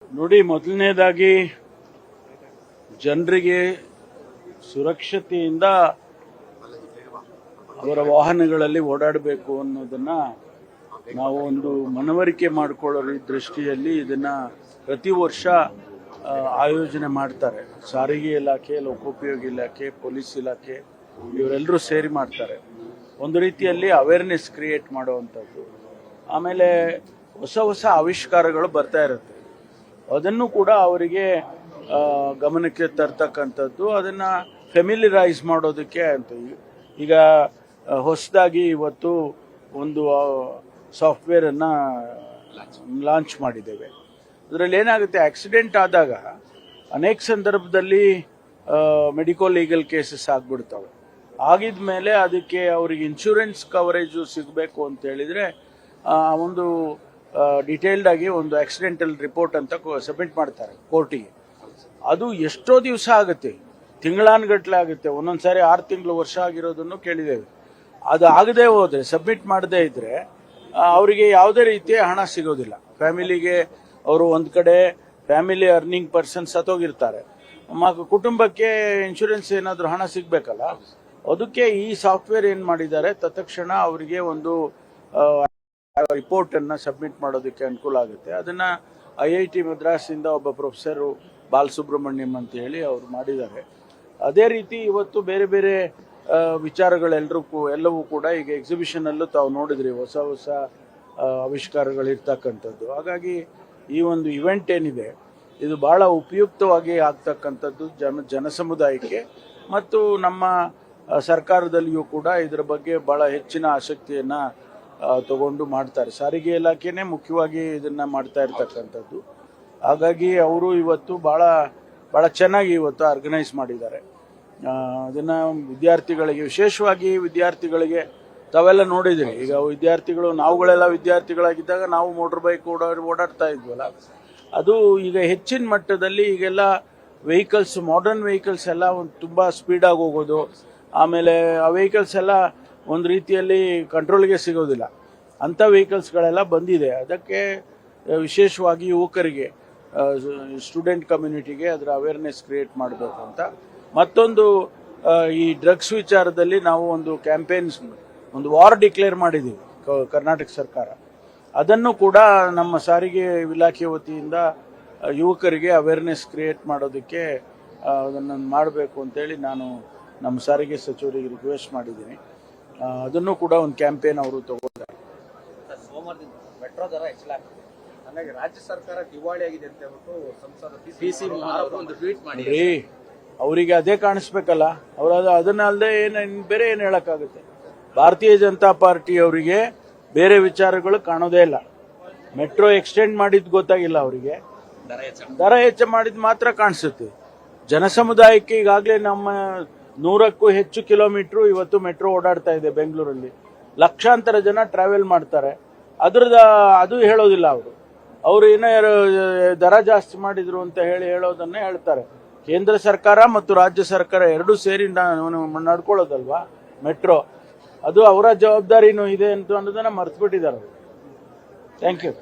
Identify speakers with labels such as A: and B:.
A: ನೋಡಿ, ಮೊದಲನೇದಾಗಿ ಜನರಿಗೆ ಸುರಕ್ಷತೆಯಿಂದ ಅವರ ವಾಹನಗಳಲ್ಲಿ ಓಡಾಡಬೇಕು ಅನ್ನೋದನ್ನ ನಾವು ಒಂದು ಮನವರಿಕೆ ಮಾಡಿಕೊಳ್ಳೋ ದೃಷ್ಟಿಯಲ್ಲಿ ಇದನ್ನ ಪ್ರತಿ ವರ್ಷ ಆಯೋಜನೆ ಮಾಡ್ತಾರೆ. ಸಾರಿಗೆ ಇಲಾಖೆ, ಲೋಕೋಪಯೋಗಿ ಇಲಾಖೆ, ಪೊಲೀಸ್ ಇಲಾಖೆ ಇವರೆಲ್ಲರೂ ಸೇರಿ ಮಾಡ್ತಾರೆ. ಒಂದು ರೀತಿಯಲ್ಲಿ ಅವೇರ್ನೆಸ್ ಕ್ರಿಯೇಟ್ ಮಾಡುವಂಥದ್ದು. ಆಮೇಲೆ ಹೊಸ ಹೊಸ ಆವಿಷ್ಕಾರಗಳು ಬರ್ತಾ ಇರುತ್ತೆ, ಅದನ್ನು ಕೂಡ ಅವರಿಗೆ ಗಮನಕ್ಕೆ ತರ್ತಕ್ಕಂಥದ್ದು, ಅದನ್ನ ಫೆಮಿಲಿಯರೈಸ್ ಮಾಡೋದಕ್ಕೆ ಅಂತ. ಈಗ ಹೊಸದಾಗಿ ಇವತ್ತು ಒಂದು ಸಾಫ್ಟ್ವೇರ್ ಅನ್ನ ಲಾಂಚ್ ಮಾಡಿದ್ದೇವೆ. ಅದರಲ್ಲಿ ಏನಾಗುತ್ತೆ, ಆಕ್ಸಿಡೆಂಟ್ ಆದಾಗ ಅನೇಕ ಸಂದರ್ಭದಲ್ಲಿ ಮೆಡಿಕೋ ಲೀಗಲ್ ಕೇಸಸ್ ಆಗ್ಬಿಡ್ತವೆ. ಆಗಿದ್ಮೇಲೆ ಅದಕ್ಕೆ ಅವರಿಗೆ ಇನ್ಶೂರೆನ್ಸ್ ಕವರೇಜು ಸಿಗಬೇಕು ಅಂತ ಹೇಳಿದ್ರೆ ಒಂದು ಡಿಟೇಲ್ಡ್ ಆಗಿ ಒಂದು ಆಕ್ಸಿಡೆಂಟಲ್ ರಿಪೋರ್ಟ್ ಅಂತ ಸಬ್ಮಿಟ್ ಮಾಡ್ತಾರೆ ಕೋರ್ಟಿಗೆ. ಅದು ಎಷ್ಟೋ ದಿವಸ ಆಗುತ್ತೆ, ತಿಂಗಳಾನುಗಟ್ಟಲೆ ಆಗುತ್ತೆ, ಒಂದೊಂದ್ಸಾರಿ 6 ತಿಂಗಳು, ವರ್ಷ ಆಗಿರೋದನ್ನು ಕೇಳಿದ್ದೇವೆ. ಅದು ಆಗದೆ ಹೋದ್ರೆ, ಸಬ್ಮಿಟ್ ಮಾಡದೇ ಇದ್ರೆ ಅವರಿಗೆ ಯಾವುದೇ ರೀತಿಯ ಹಣ ಸಿಗೋದಿಲ್ಲ. ಫ್ಯಾಮಿಲಿಗೆ ಅವರು ಒಂದ್ ಕಡೆ ಫ್ಯಾಮಿಲಿ ಅರ್ನಿಂಗ್ ಪರ್ಸನ್ ಸತ್ತೋಗಿರ್ತಾರೆ, ಕುಟುಂಬಕ್ಕೆ ಇನ್ಶೂರೆನ್ಸ್ ಏನಾದರೂ ಹಣ ಸಿಗ್ಬೇಕಲ್ಲ. ಅದಕ್ಕೆ ಈ ಸಾಫ್ಟ್ವೇರ್ ಏನ್ ಮಾಡಿದ್ದಾರೆ, ತತ್ಕ್ಷಣ ಅವರಿಗೆ ಒಂದು ರಿಪೋರ್ಟ್ ಅನ್ನ ಸಬ್ಮಿಟ್ ಮಾಡೋದಕ್ಕೆ ಅನುಕೂಲ ಆಗುತ್ತೆ. ಅದನ್ನ IIT ಮದ್ರಾಸಿಂದ ಒಬ್ಬ ಪ್ರೊಫೆಸರ್ ಬಾಲಸುಬ್ರಹ್ಮಣ್ಯಂ ಅಂತ ಹೇಳಿ ಅವರು ಮಾಡಿದ್ದಾರೆ. ಅದೇ ರೀತಿ ಇವತ್ತು ಬೇರೆ ಬೇರೆ ವಿಚಾರಗಳೆಲ್ಲವೂ ಕೂಡ ಈಗ ಎಕ್ಸಿಬಿಷನ್ ಅಲ್ಲೂ ತಾವು ನೋಡಿದ್ರಿ, ಹೊಸ ಹೊಸ ಆವಿಷ್ಕಾರಗಳಿರ್ತಕ್ಕಂಥದ್ದು. ಹಾಗಾಗಿ ಈ ಒಂದು ಇವೆಂಟ್ ಏನಿದೆ ಇದು ಬಹಳ ಉಪಯುಕ್ತವಾಗಿ ಆಗ್ತಕ್ಕಂಥದ್ದು ಜನಸಮುದಾಯಕ್ಕೆ, ಮತ್ತು ನಮ್ಮ ಸರ್ಕಾರದಲ್ಲಿಯೂ ಕೂಡ ಇದರ ಬಗ್ಗೆ ಬಹಳ ಹೆಚ್ಚಿನ ಆಸಕ್ತಿಯನ್ನ ತಗೊಂಡು ಮಾಡ್ತಾರೆ. ಸಾರಿಗೆ ಇಲಾಖೆನೇ ಮುಖ್ಯವಾಗಿ ಇದನ್ನ ಮಾಡ್ತಾ ಇರ್ತಕ್ಕಂಥದ್ದು. ಹಾಗಾಗಿ ಅವರು ಇವತ್ತು ಬಹಳ ಚೆನ್ನಾಗಿ ಇವತ್ತು ಆರ್ಗನೈಸ್ ಮಾಡಿದ್ದಾರೆ. ಅದನ್ನ ವಿದ್ಯಾರ್ಥಿಗಳಿಗೆ, ವಿಶೇಷವಾಗಿ ವಿದ್ಯಾರ್ಥಿಗಳಿಗೆ, ತಾವೆಲ್ಲ ನೋಡಿದ್ರಿ. ಈಗ ವಿದ್ಯಾರ್ಥಿಗಳು, ನಾವುಗಳೆಲ್ಲ ವಿದ್ಯಾರ್ಥಿಗಳಾಗಿದ್ದಾಗ ನಾವು ಮೋಟರ್ ಬೈಕ್ ಓಡಾಡ್ತಾ ಇದ್ವಲ್ಲ, ಅದು ಈಗ ಹೆಚ್ಚಿನ ಮಟ್ಟದಲ್ಲಿ ಈಗೆಲ್ಲ ವೆಹಿಕಲ್ಸ್, ಮಾಡರ್ನ್ ವೆಹಿಕಲ್ಸ್ ಎಲ್ಲ ತುಂಬಾ ಸ್ಪೀಡಾಗಿ ಹೋಗೋದು, ಆಮೇಲೆ ಆ ವೆಹಿಕಲ್ಸ್ ಎಲ್ಲ ಒಂದು ರೀತಿಯಲ್ಲಿ ಕಂಟ್ರೋಲ್ಗೆ ಸಿಗೋದಿಲ್ಲ, ಅಂಥ ವೆಹಿಕಲ್ಸ್ಗಳೆಲ್ಲ ಬಂದಿದೆ. ಅದಕ್ಕೆ ವಿಶೇಷವಾಗಿ ಯುವಕರಿಗೆ, ಸ್ಟೂಡೆಂಟ್ ಕಮ್ಯುನಿಟಿಗೆ ಅದರ ಅವೇರ್ನೆಸ್ ಕ್ರಿಯೇಟ್ ಮಾಡಬೇಕು ಅಂತ. ಮತ್ತೊಂದು, ಈ ಡ್ರಗ್ಸ್ ವಿಚಾರದಲ್ಲಿ ನಾವು ಒಂದು ಕ್ಯಾಂಪೇನ್ಸ್, ಒಂದು ವಾರ್ ಡಿಕ್ಲೇರ್ ಮಾಡಿದ್ದೀವಿ ಕರ್ನಾಟಕ ಸರ್ಕಾರ. ಅದನ್ನು ಕೂಡ ನಮ್ಮ ಸಾರಿಗೆ ಇಲಾಖೆ ವತಿಯಿಂದ ಯುವಕರಿಗೆ ಅವೇರ್ನೆಸ್ ಕ್ರಿಯೇಟ್ ಮಾಡೋದಕ್ಕೆ ಅದನ್ನು ಮಾಡಬೇಕು ಅಂತೇಳಿ ನಾನು ನಮ್ಮ ಸಾರಿಗೆ ಸಚಿವರಿಗೆ ರಿಕ್ವೆಸ್ಟ್ ಮಾಡಿದ್ದೀನಿ. ಅದನ್ನು ಕೂಡ ಒಂದು ಕ್ಯಾಂಪೇನ್ ಅವರು ತಗೊಂಡಿದ್ದಾರೆ.
B: ಸೋಮವಾರದಿಂದ ಮೆಟ್ರೋ ದರ ಹೆಚ್ಚಲಾಗ್ತದೆ, ಹಾಗಾಗಿ ರಾಜ್ಯ ಸರ್ಕಾರ ದಿವಾಳಿ ಆಗಿದೆ ಅಂತ ಹೇಳ್ಬಿಟ್ಟು ಸಂಸದ PC ಮೋಹನ್ ಒಂದು ಟ್ವೀಟ್ ಮಾಡಿ,
A: ಅವರಿಗೆ ಅದೇ ಕಾಣಿಸ್ಬೇಕಲ್ಲ. ಅವರು ಅದನ್ನ ಅಲ್ಲದೆ ಬೇರೆ ಏನು ಹೇಳಕ್ಕಾಗುತ್ತೆ. ಭಾರತೀಯ ಜನತಾ ಪಾರ್ಟಿ ಅವರಿಗೆ ಬೇರೆ ವಿಚಾರಗಳು ಕಾಣೋದೇ ಇಲ್ಲ. ಮೆಟ್ರೋ ಎಕ್ಸ್ಟೆಂಡ್ ಮಾಡಿದ್ ಗೊತ್ತಾಗಿಲ್ಲ ಅವರಿಗೆ, ದರ ಹೆಚ್ಚು ಮಾಡಿದ್ ಮಾತ್ರ ಕಾಣಿಸುತ್ತೆ. ಜನಸಮುದಾಯಕ್ಕೆ ಈಗಾಗಲೇ ನಮ್ಮ 100ಕ್ಕೂ ಹೆಚ್ಚು ಕಿಲೋಮೀಟರ್ ಇವತ್ತು ಮೆಟ್ರೋ ಓಡಾಡ್ತಾ ಇದೆ ಬೆಂಗಳೂರಲ್ಲಿ. ಲಕ್ಷಾಂತರ ಜನ ಟ್ರಾವೆಲ್ ಮಾಡ್ತಾರೆ. ಅದು ಹೇಳೋದಿಲ್ಲ ಅವರು ಏನೋ ದರ ಜಾಸ್ತಿ ಮಾಡಿದ್ರು ಅಂತ ಹೇಳೋದನ್ನೇ ಹೇಳ್ತಾರೆ. ಕೇಂದ್ರ ಸರ್ಕಾರ ಮತ್ತು ರಾಜ್ಯ ಸರ್ಕಾರ ಎರಡೂ ಸೇರಿ ನಡ್ಕೊಳ್ಳೋದಲ್ವಾ ಮೆಟ್ರೋ, ಅದು ಅವರ ಜವಾಬ್ದಾರಿನೂ ಇದೆ ಅಂತ ಅನ್ನೋದನ್ನ ಮರ್ತು ಬಿಟ್ಟಿದ್ದಾರೆ. Thank you.